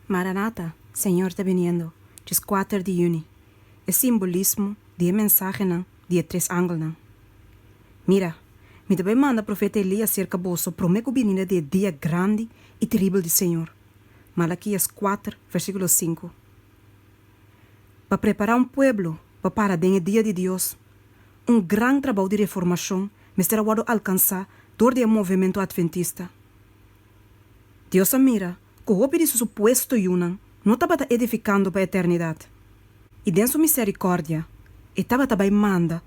Maranata, Senhor está viniendo. Diz 4 de junho. É simbolismo de mensagem de três ângulos. Mira, me também manda o profeta Elias cerca bolso promete vinda de dia grande e terrível do Senhor. Malaquias 4, versículo 5. Para preparar pueblo para o dia de Deus, grande trabalho de reformação me será alcançar todo o movimento adventista. Deus mira que o de suposto Yunan não estava edificando para a eternidade. E dentro sua misericórdia, estava também manda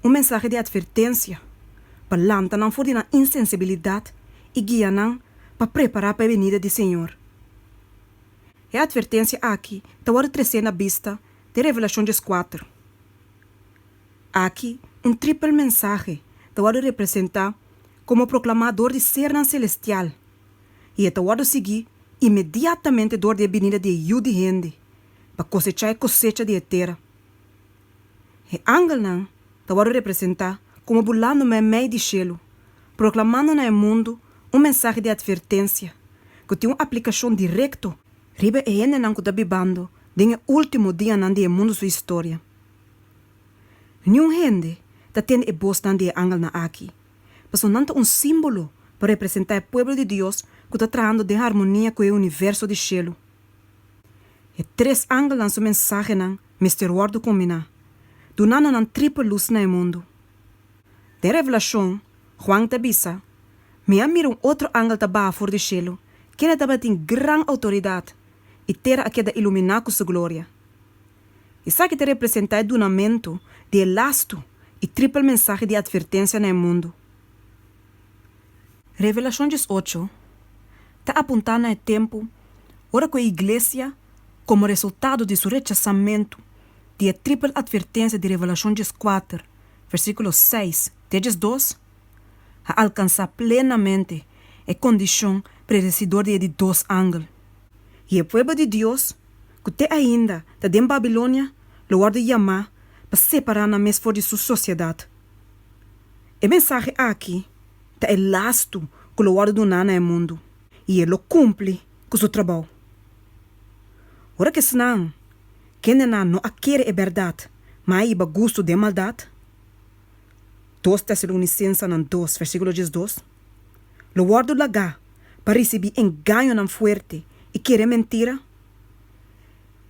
mensagem de advertência para lançar não for de insensibilidade e guiar para preparar para a venida do Senhor. E a advertência aqui está trazendo à vista de Revelação 4. Aqui, triplo mensagem está representar como proclamador de ser celestial e está seguir imediatamente dor de venida de de gente para cosechar a cosecha de terra. E ángel está representar como bulando meio de cielo, proclamando no mundo mensagem de advertência que tem uma aplicação direta riba e gente que está vivendo no último dia do mundo sua história. Nenhum gente está tendo a voz de ángel aqui, mas não símbolo para representar o povo de Deus que está tratando de harmonia com o universo de cielo. E três ângulos na sua mensagem misterioso combinar, donando tripla luz no mundo. De revelação, Juan te avisa, me mira outro ângulo tabaco fora do cielo, que ele tem grande autoridade e terá a queda iluminar com sua glória. E sabe que te representa o donamento de elasto e tripla mensagem de advertência no mundo. Revelação 18 está apontando ao tempo, ora que a igreja, como resultado de seu rechazamento de a tripla advertência de Revelação 4, versículo 6, 2, a alcançar plenamente a condição predecedora de dois ángelos. E o povo de Deus, que até ainda está em Babilônia, lo guarda chamar para separar na mesa de sua sociedade. A mensagem aqui está elasto que lo guarda donar no mundo. E ele cumpre com seu trabalho. Ora que senão, quem não quer a verdade, mas iba gosto de maldade? 2 Tessalonicenses 2, versículo 12. Lo guardo lagar para receber engano não forte e querer mentira.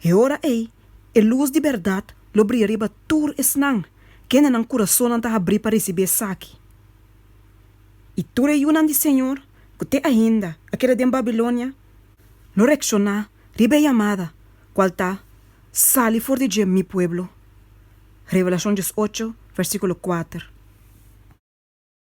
E ora a luz de verdade lo brilha tur esnang, quem não coração não está abrir para receber saque. E tu é o de Senhor, que te ainda, aquela de Babilônia, lo reaccionar, ribe chamada, qual está, sali for de mi pueblo. Revelação 18, versículo 4.